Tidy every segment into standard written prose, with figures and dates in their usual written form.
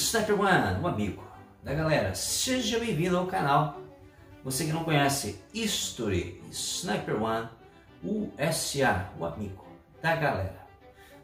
Sniper One, um amigo da galera, seja bem-vindo ao canal. Você que não conhece History Sniper One, USA, o amigo da galera.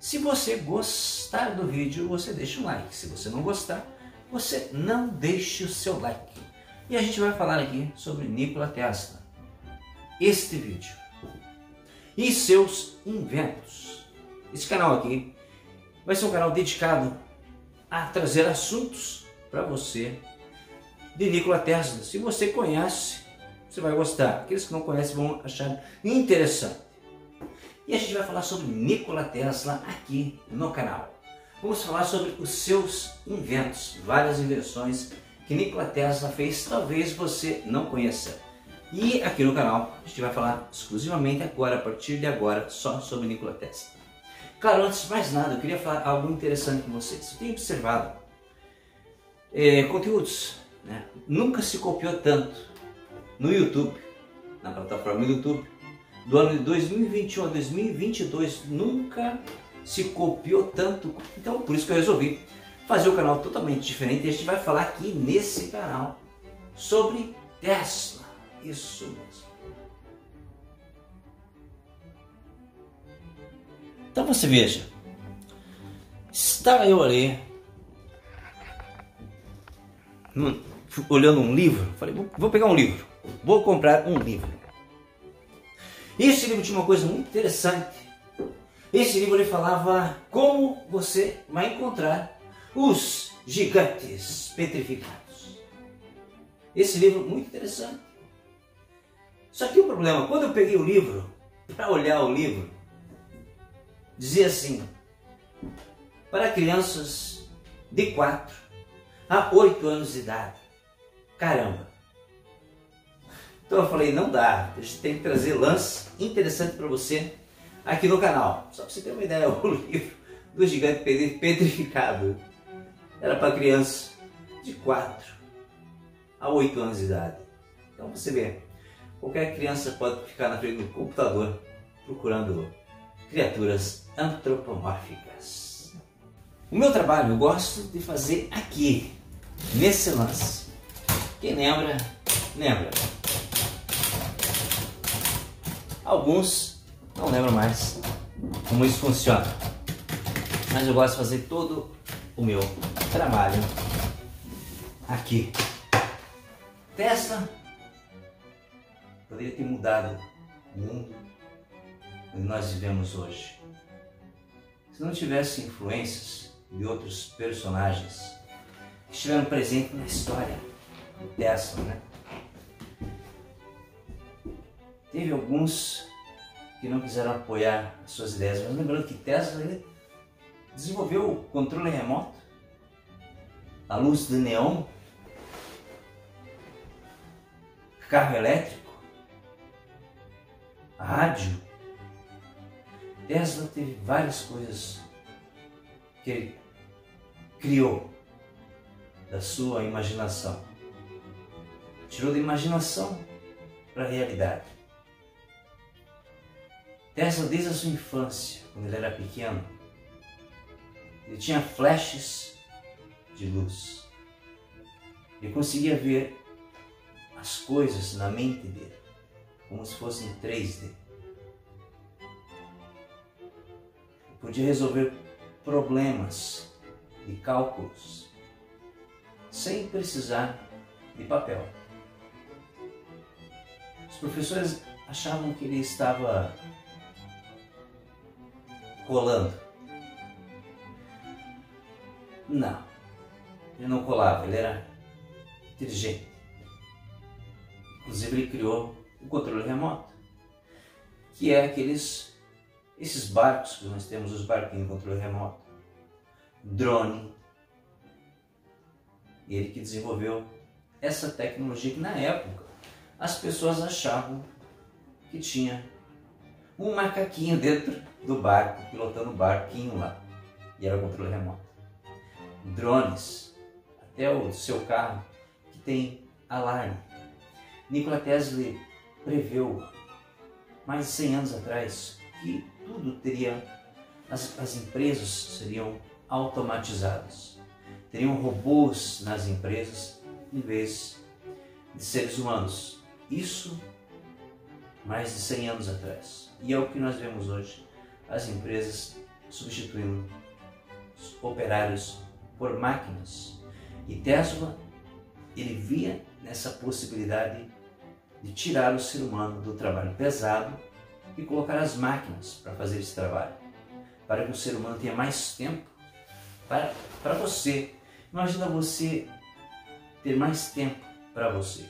Se você gostar do vídeo, você deixa um like. Se você não gostar, você não deixe o seu like. E a gente vai falar aqui sobre Nikola Tesla. Este vídeo e seus inventos. Esse canal aqui vai ser um canal dedicado a trazer assuntos para você de Nikola Tesla. Se você conhece, você vai gostar. Aqueles que não conhecem vão achar interessante. E a gente vai falar sobre Nikola Tesla aqui no canal. Vamos falar sobre os seus inventos, várias invenções que Nikola Tesla fez, talvez você não conheça. E aqui no canal a gente vai falar exclusivamente agora, a partir de agora, só sobre Nikola Tesla. Claro, antes de mais nada, eu queria falar algo interessante com vocês. Eu tenho observado conteúdos, né? Nunca se copiou tanto no YouTube, na plataforma do YouTube, do ano de 2021 a 2022, nunca se copiou tanto. Então, por isso que eu resolvi fazer um canal totalmente diferente. E a gente vai falar aqui nesse canal sobre Tesla. Isso mesmo. Então você veja, estava eu ali olhando um livro, falei, vou pegar um livro, vou comprar um livro. Esse livro tinha uma coisa muito interessante. Esse livro ele falava como você vai encontrar os gigantes petrificados. Esse livro muito interessante. Só que o problema, quando eu peguei o livro, para olhar o livro, dizia assim, para crianças de 4 a 8 anos de idade. Caramba! Então eu falei, não dá, a gente tem que trazer lance interessante para você aqui no canal. Só para você ter uma ideia, o livro do gigante petrificado era para crianças de 4 a 8 anos de idade. Então você vê, qualquer criança pode ficar na frente do computador procurando criaturas antropomórficas. O meu trabalho eu gosto de fazer aqui, nesse lance. Quem lembra, lembra. Alguns não lembram mais como isso funciona. Mas eu gosto de fazer todo o meu trabalho aqui. Tesla poderia ter mudado o mundo onde nós vivemos hoje, se não tivesse influências de outros personagens que estiveram presentes na história do Tesla, né? Teve alguns que não quiseram apoiar as suas ideias, mas lembrando que Tesla ele desenvolveu o controle remoto, a luz de neon, carro elétrico, a rádio. Tesla teve várias coisas que ele criou da sua imaginação. Tirou da imaginação para a realidade. Tesla, desde a sua infância, quando ele era pequeno, ele tinha flashes de luz. Ele conseguia ver as coisas na mente dele, como se fossem 3D. Podia resolver problemas de cálculos sem precisar de papel. Os professores achavam que ele estava colando. Não, ele não colava, ele era inteligente. Inclusive ele criou o controle remoto, que é esses barcos que nós temos, os barquinhos de controle remoto, drone. E ele que desenvolveu essa tecnologia que na época as pessoas achavam que tinha um macaquinho dentro do barco, pilotando o barquinho lá. E era o controle remoto. Drones, até o seu carro que tem alarme. Nikola Tesla preveu mais de 100 anos atrás que tudo teria, as empresas seriam automatizadas. teriam robôs nas empresas em vez de seres humanos. Isso mais de 100 anos atrás. E é o que nós vemos hoje, as empresas substituindo os operários por máquinas. E Tesla, ele via nessa possibilidade de tirar o ser humano do trabalho pesado e colocar as máquinas para fazer esse trabalho, para que o ser humano tenha mais tempo para você. Imagina você ter mais tempo para você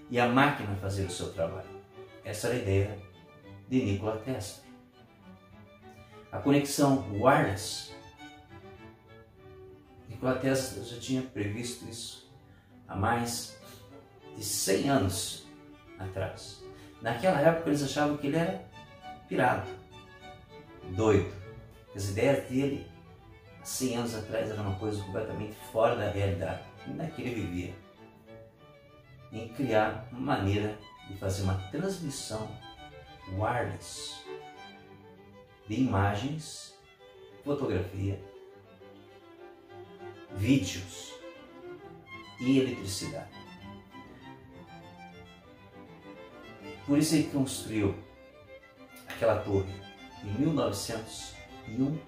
e a máquina fazer o seu trabalho. Essa era a ideia de Nikola Tesla. A conexão wireless, Nikola Tesla já tinha previsto isso há mais de 100 anos atrás. Naquela época eles achavam que ele era pirado, doido. As ideias dele há 100 anos atrás era uma coisa completamente fora da realidade. Ainda que ele vivia em criar uma maneira de fazer uma transmissão wireless de imagens, fotografia, vídeos e eletricidade. Por isso ele construiu aquela torre em 1901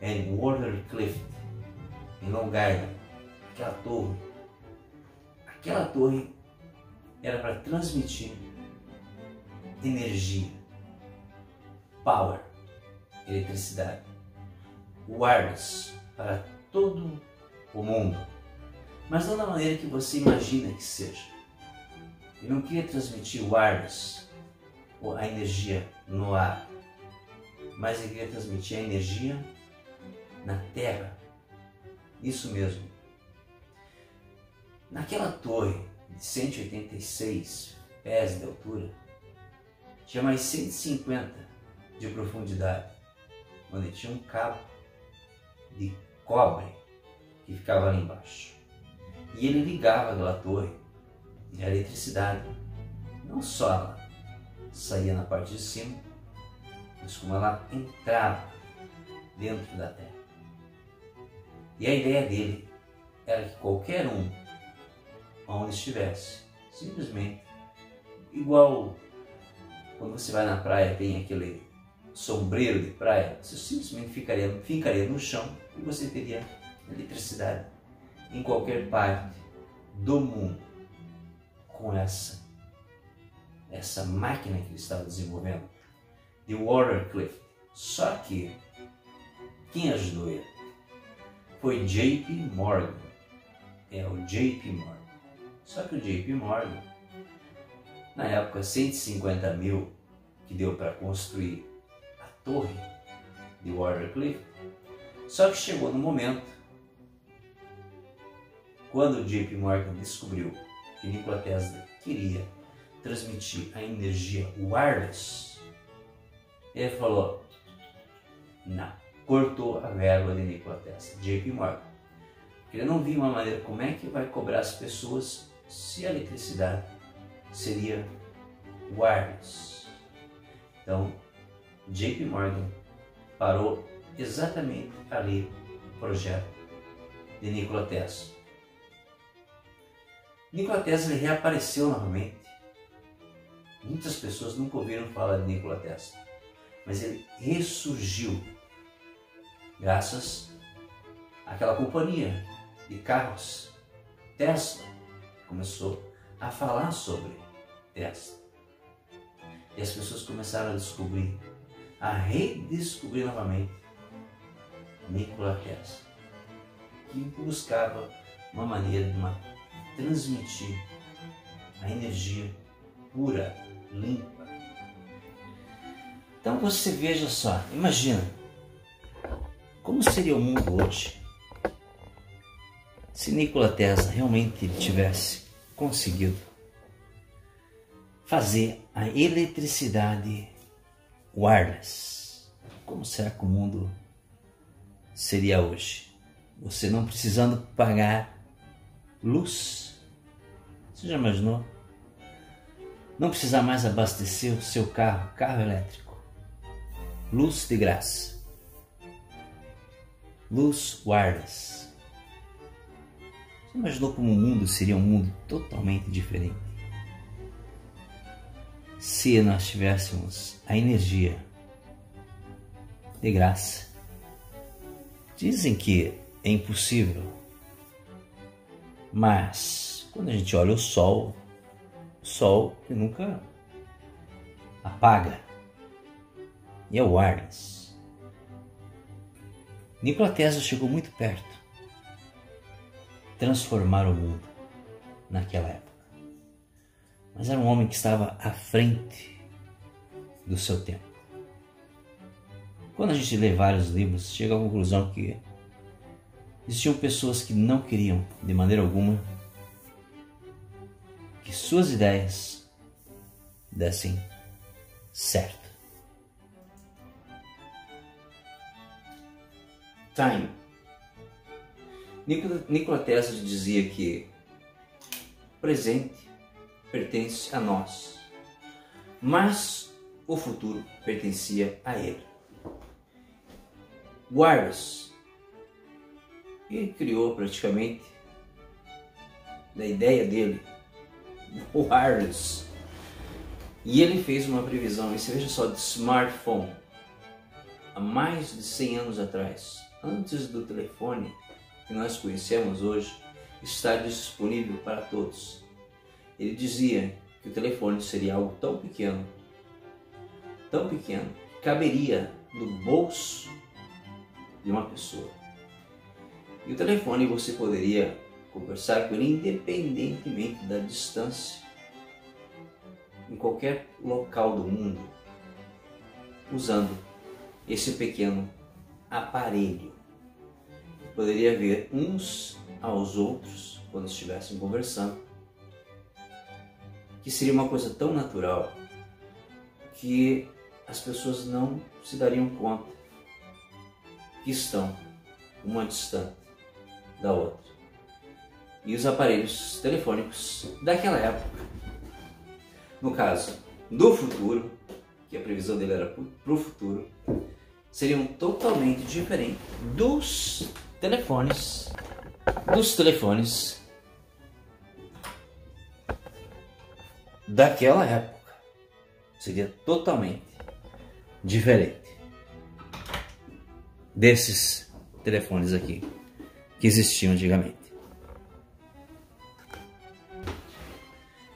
em Watercliff, em Long Island. Aquela torre era para transmitir energia, power, eletricidade, wireless para todo o mundo, mas não da maneira que você imagina que seja. Ele não queria transmitir wireless, ou a energia no ar, mas ele queria transmitir a energia na terra. Isso mesmo. Naquela torre de 186 pés de altura, tinha mais 150 de profundidade, onde tinha um cabo de cobre que ficava ali embaixo. E ele ligava aquela torre e a eletricidade não só ela saía na parte de cima, mas como ela entrava dentro da terra. E a ideia dele era que qualquer um, onde estivesse, simplesmente, igual quando você vai na praia, tem aquele sombreiro de praia, você simplesmente ficaria no chão e você teria eletricidade em qualquer parte do mundo com essa máquina que ele estava desenvolvendo, de Watercliff. Só que quem ajudou ele foi JP Morgan. O JP Morgan. Só que o JP Morgan, na época, 150 mil que deu para construir a torre de Watercliff. Só que chegou no momento quando o JP Morgan descobriu que Nikola Tesla queria transmitir a energia wireless, ele falou, não, cortou a verba de Nikola Tesla, JP Morgan. Ele não viu uma maneira como é que vai cobrar as pessoas se a eletricidade seria wireless. Então, JP Morgan parou exatamente ali o projeto de Nikola Tesla. Nikola Tesla reapareceu novamente. Muitas pessoas nunca ouviram falar de Nikola Tesla, mas ele ressurgiu graças àquela companhia de carros Tesla. Começou a falar sobre Tesla. E as pessoas começaram a redescobrir novamente Nikola Tesla, que buscava uma maneira de transmitir a energia pura, limpa. Então você veja só, imagina como seria o mundo hoje se Nikola Tesla realmente tivesse conseguido fazer a eletricidade wireless. Como será que o mundo seria hoje? Você não precisando pagar luz. Você já imaginou? Não precisar mais abastecer o seu carro elétrico. Luz de graça. Luz wireless. Você imaginou como o mundo seria um mundo totalmente diferente se nós tivéssemos a energia de graça? Dizem que é impossível, mas quando a gente olha o sol nunca apaga, e é o wireless. Nikola Tesla chegou muito perto de transformar o mundo naquela época, mas era um homem que estava à frente do seu tempo. Quando a gente lê vários livros, chega à conclusão que existiam pessoas que não queriam, de maneira alguma, que suas ideias dessem certo. Time. Nikola Tesla dizia que o presente pertence a nós, mas o futuro pertencia a ele. Wireless. Ele criou praticamente, da ideia dele, o wireless. E ele fez uma previsão, e você veja só, de smartphone. Há mais de 100 anos atrás, antes do telefone que nós conhecemos hoje estar disponível para todos. Ele dizia que o telefone seria algo tão pequeno, que caberia no bolso de uma pessoa. E o telefone você poderia conversar com ele independentemente da distância, em qualquer local do mundo, usando esse pequeno aparelho. Poderia ver uns aos outros quando estivessem conversando, que seria uma coisa tão natural que as pessoas não se dariam conta que estão uma distante da outra. E os aparelhos telefônicos daquela época, no caso do futuro, que a previsão dele era para o futuro, seriam totalmente diferentes dos telefones daquela época. Seria totalmente diferente desses telefones aqui que existiam antigamente.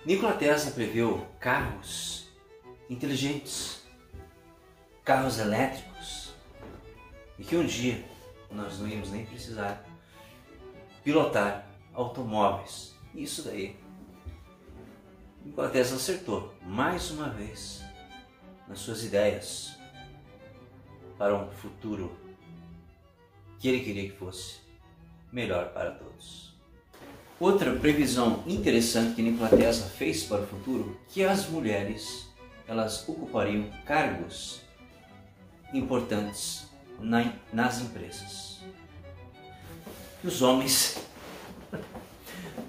Nikola Tesla previu carros inteligentes, carros elétricos, e que um dia nós não íamos nem precisar pilotar automóveis. Isso daí, Nikola Tesla acertou mais uma vez nas suas ideias para um futuro que ele queria que fosse melhor para todos. Outra previsão interessante que Nikola Tesla fez para o futuro, que as mulheres elas ocupariam cargos importantes nas empresas. E os homens,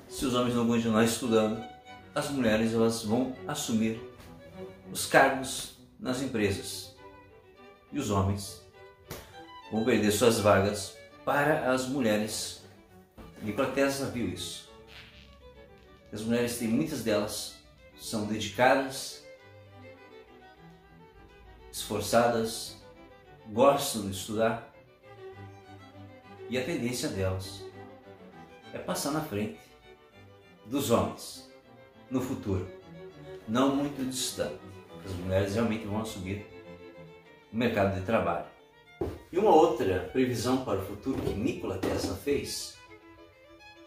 se os homens não continuar estudando, as mulheres elas vão assumir os cargos nas empresas. E os homens vão perder suas vagas para as mulheres. Nikola Tesla viu isso. As mulheres muitas delas são dedicadas, esforçadas, gostam de estudar, e a tendência delas é passar na frente dos homens no futuro, não muito distante. As mulheres realmente vão assumir o mercado de trabalho. E uma outra previsão para o futuro que Nikola Tesla fez,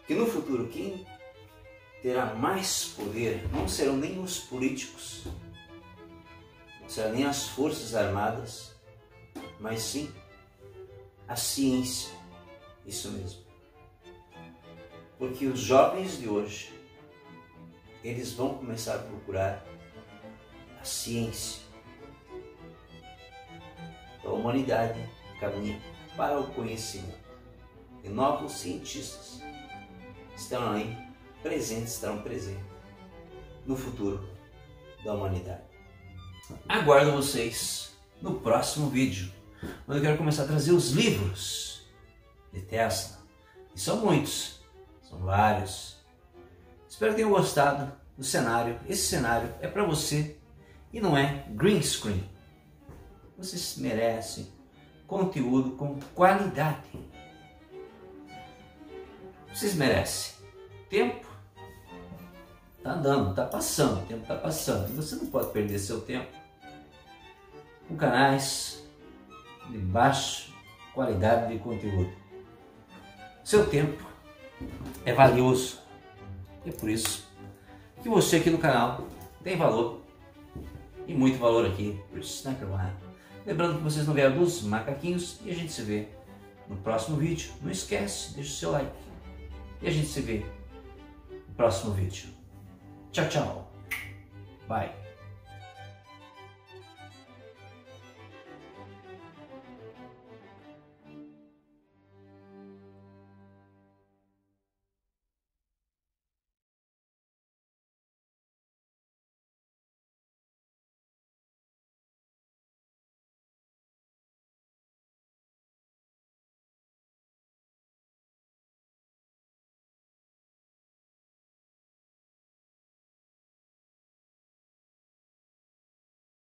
que no futuro quem terá mais poder não serão nem os políticos, não serão nem as forças armadas, mas sim a ciência. Isso mesmo. Porque os jovens de hoje, eles vão começar a procurar a ciência. A humanidade caminha para o conhecimento. E novos cientistas estarão presentes no futuro da humanidade. Aguardo vocês no próximo vídeo, onde eu quero começar a trazer os livros de Tesla. E são muitos. São vários. Espero que tenham gostado do cenário. Esse cenário é para você e não é green screen. Vocês merecem conteúdo com qualidade. Vocês merecem tempo. Tá andando, tá passando, o tempo tá passando. E você não pode perder seu tempo com canais de baixa qualidade de conteúdo. Seu tempo é valioso. E é por isso que você aqui no canal tem valor. E muito valor aqui para o Sniper One. Lembrando que vocês não ganham dos macaquinhos. E a gente se vê no próximo vídeo. Não esquece, deixa o seu like. E a gente se vê no próximo vídeo. Tchau, tchau. Bye.